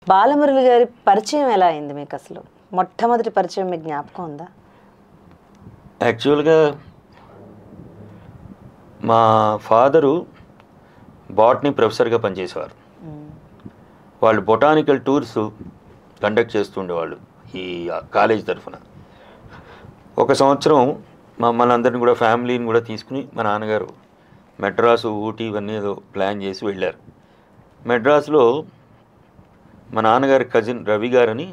బాలమురళి గారి పరిచయం ఎలా అయింది మీకు? అసలు మొట్టమొదటి పరిచయం మీకు జ్ఞాపకం ఉందా? యాక్చువల్గా మా ఫాదరు బాటనీ ప్రొఫెసర్గా పనిచేసేవారు. వాళ్ళు బొటానికల్ టూర్స్ కండక్ట్ చేస్తుండేవాళ్ళు ఈ కాలేజ్ తరఫున. ఒక సంవత్సరం మమ్మల్ని అందరిని కూడా, ఫ్యామిలీని కూడా తీసుకుని మా నాన్నగారు మెడ్రాసు, ఊటీ ఇవన్నీ ఏదో ప్లాన్ చేసి వెళ్ళారు. మెడ్రాస్లో మా నాన్నగారి కజిన్ రవి గారని,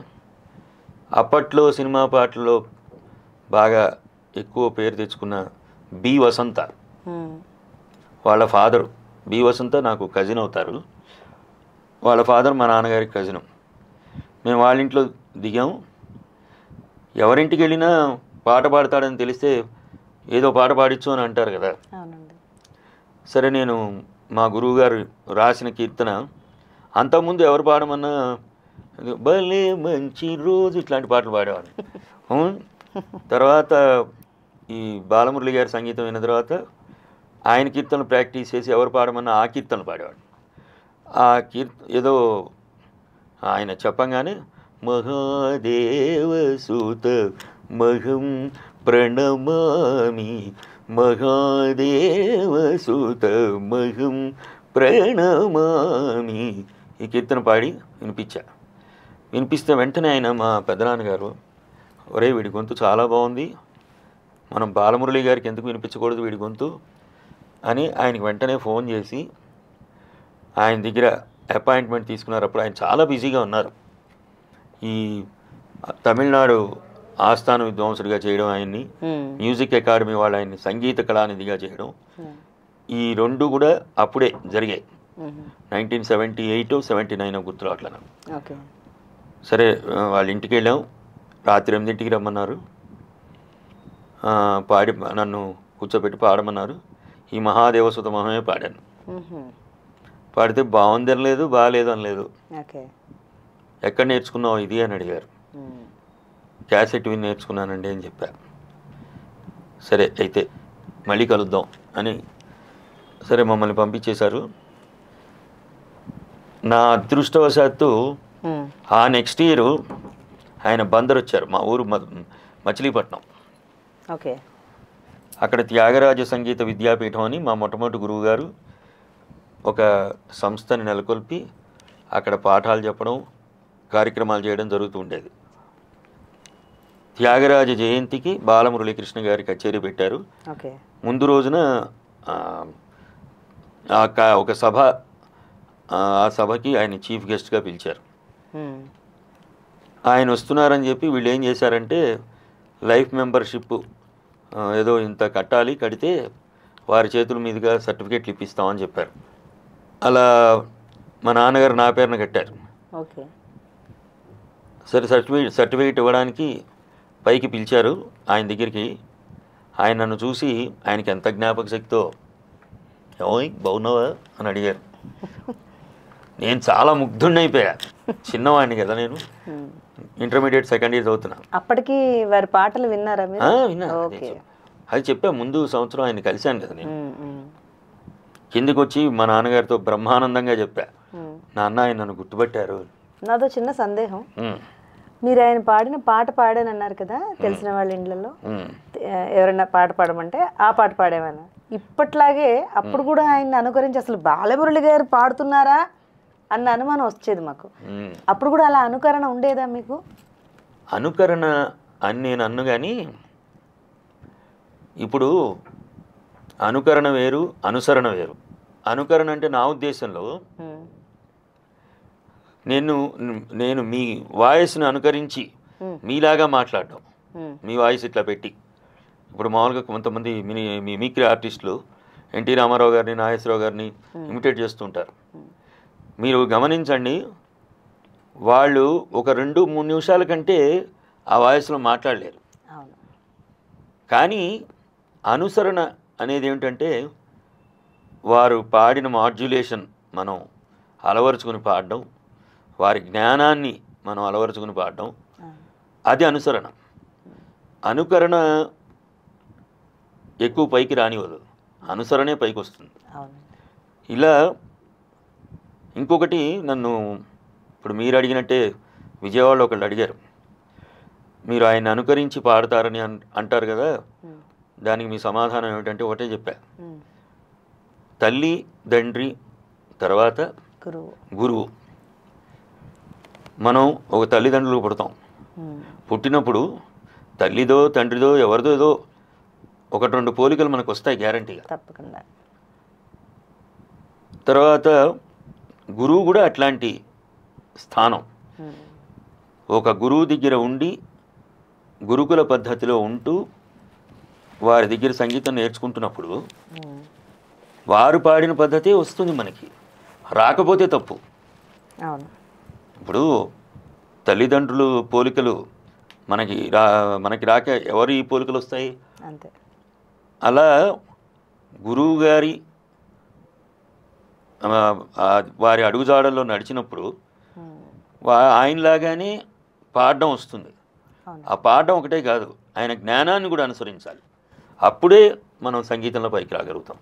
అప్పట్లో సినిమా పాటల్లో బాగా ఎక్కువ పేరు తెచ్చుకున్న బి వసంత, వాళ్ళ ఫాదరు బి వసంత నాకు కజిన్ అవుతారు. వాళ్ళ ఫాదర్ మా నాన్నగారికి కజిను. మేము వాళ్ళ ఇంట్లో దిగాము. ఎవరింటికి వెళ్ళినా పాట పాడతాడని తెలిస్తే ఏదో పాట పాడించు అని అంటారు కదా. సరే, నేను మా గురువుగారు రాసిన కీర్తన అంతకుముందు ఎవరు పాడమన్నా భలే మంచి రోజు ఇట్లాంటి పాటలు పాడేవాడు. తర్వాత ఈ బాలమురళి గారి సంగీతం విన్న తర్వాత ఆయన కీర్తనలు ప్రాక్టీస్ చేసి ఎవరు పాడమన్నా ఆ కీర్తనలు పాడేవాడు. ఆ ఏదో ఆయన చెప్పంగానే మహాదేవ సూత మహం ప్రణమామి, మహాదేవ సూత మహం ప్రణమామి ఈ కీర్తన పాడి వినిపిస్తే వెంటనే ఆయన, మా పెద్దనాన్నగారు, ఒరే వీడి గొంతు చాలా బాగుంది, మనం బాలమురళి గారికి ఎందుకు వినిపించకూడదు వీడి గొంతు అని ఆయనకి వెంటనే ఫోన్ చేసి ఆయన దగ్గర అపాయింట్మెంట్ తీసుకున్నారు. అప్పుడు ఆయన చాలా బిజీగా ఉన్నారు. ఈ తమిళనాడు ఆస్థాన విద్వాంసుడిగా చేయడం, ఆయన్ని మ్యూజిక్ అకాడమీ వాళ్ళు ఆయన్ని సంగీత కళానిధిగా చేయడం, ఈ రెండు కూడా అప్పుడే జరిగాయి. 1978, 79 గుర్తులు అట్లా. సరే, వాళ్ళ ఇంటికి వెళ్ళాం. రాత్రి 8ంటికి రమ్మన్నారు. నన్ను కూర్చోబెట్టి పాడమన్నారు. ఈ మహాదేవసుత మహమే పాడాను. పాడితే బాగుంది అనలేదు, బాగాలేదు అనలేదు. ఎక్కడ నేర్చుకున్నావు ఇది అని అడిగారు. క్యాసెట్ విని నేర్చుకున్నానండి అని చెప్పారు. సరే అయితే మళ్ళీ కలుద్దాం అని సరే మమ్మల్ని పంపించేశారు. నా అదృష్టవశాత్తు ఆ నెక్స్ట్ ఇయర్ ఆయన బందర్ వచ్చారు, మా ఊరు మచిలీపట్నం. అక్కడ త్యాగరాజ సంగీత విద్యాపీఠం అని మా మొట్టమొదటి గురువు గారు ఒక సంస్థని నెలకొల్పి అక్కడ పాఠాలు చెప్పడం, కార్యక్రమాలు చేయడం జరుగుతూ ఉండేది. త్యాగరాజ జయంతికి బాలమురళీకృష్ణ గారి కచేరీ పెట్టారు. ముందు రోజున ఒక సభ, ఆ సభకి ఆయన చీఫ్ గెస్ట్గా పిలిచారు. ఆయన వస్తున్నారని చెప్పి వీళ్ళు ఏం చేశారంటే, లైఫ్ మెంబర్షిప్ ఏదో ఇంత కట్టాలి, కడితే వారి చేతుల మీదుగా సర్టిఫికేట్లు ఇప్పిస్తామని చెప్పారు. అలా మా నాన్నగారు నా పేరున కట్టారు. సరే, సర్టిఫికేట్ ఇవ్వడానికి పైకి పిలిచారు ఆయన దగ్గరికి. ఆయన నన్ను చూసి, ఆయనకి ఎంత జ్ఞాపక శక్తితో, ఏమోయ్ బాగున్నావా అని అడిగారు. నేను చాలా ముగ్ధుడినైపోయా. చిన్నవాడిని కదా, నేను ఇంటర్మీడియట్ సెకండ్ ఇయర్ చదువుతున్నా. అప్పటికి వారి పాటలు విన్నారా? విన్నా. అది చెప్పా, ముందు సంవత్సరం ఆయన కలిశాను కదా నేను. కిందికి వచ్చి మా నాన్నగారితో బ్రహ్మానందంగా చెప్పా, నాన్న ఆయన నన్ను గుర్తుపట్టారు. నాదో చిన్న సందేహం, మీరు ఆయన పాడిన పాట పాడానన్నారు కదా, తెలిసిన వాళ్ళ ఇండ్లలో ఎవరైనా పాట పాడమంటే ఆ పాట పాడేవాళ్ళ. ఇప్పట్లాగే అప్పుడు కూడా ఆయన అనుకరించి అసలు బాలమురళి గారు పాడుతున్నారా అన్న అనుమానం వచ్చేది మాకు. అప్పుడు కూడా అలా అనుకరణ ఉండేదా మీకు? అనుకరణ అని నేను అన్ను, కానీ ఇప్పుడు అనుకరణ వేరు, అనుసరణ వేరు. అనుకరణ అంటే నా ఉద్దేశంలో నేను మీ వాయిస్ని అనుకరించి మీలాగా మాట్లాడడం, మీ వాయిస్ ఇట్లా పెట్టి. ఇప్పుడు మామూలుగా కొంతమంది మిమిక్రీ ఆర్టిస్టులు ఎన్టీ రామారావు గారిని, నాగేశ్వరరావు గారిని ఇమిటేట్ చేస్తుంటారు. మీరు గమనించండి, వాళ్ళు ఒక 2-3 నిమిషాల కంటే ఆ వాయిస్లో మాట్లాడలేరు. కానీ అనుసరణ అనేది ఏమిటంటే, వారు పాడిన మాడ్యులేషన్ మనం అలవరుచుకుని పాడడం, వారి జ్ఞానాన్ని మనం అలవరుచుకుని పాడడం, అది అనుసరణ. అనుకరణ ఎక్కువ పైకి రానివ్వదు, అనుసరణే పైకి వస్తుంది. ఇలా ఇంకొకటి, నన్ను ఇప్పుడు మీరు అడిగినట్టే విజయవాడలో ఒకళ్ళు అడిగారు, మీరు ఆయన అనుకరించి పాడతారని అంటారు కదా, దానికి మీ సమాధానం ఏమిటంటే ఒకటే చెప్పా, తల్లి తండ్రి తర్వాత గురువు. మనం ఒక తల్లిదండ్రులకు పుడతాం. పుట్టినప్పుడు తల్లిదో తండ్రిదో ఎవరిదో ఏదో ఒకటి రెండు పోలికలు మనకు వస్తాయి గ్యారంటీగా, తప్పకుండా. తర్వాత గురువు కూడా అట్లాంటి స్థానం. ఒక గురువు దగ్గర ఉండి గురుకుల పద్ధతిలో ఉంటూ వారి దగ్గర సంగీతం నేర్చుకుంటున్నప్పుడు వారు పాడిన పద్ధతే వస్తుంది మనకి, రాకపోతే తప్పు. ఇప్పుడు తల్లిదండ్రులు పోలికలు మనకి రాక ఎవరి పోలికలు వస్తాయి? అంతే. అలా గురువు గారి వారి అడుగుజాడల్లో నడిచినప్పుడు ఆయనలాగానే పాడడం వస్తుంది. ఆ పాడడం ఒకటే కాదు, ఆయన జ్ఞానాన్ని కూడా అనుసరించాలి. అప్పుడే మనం సంగీతంలో పైకి రాగలుగుతాం.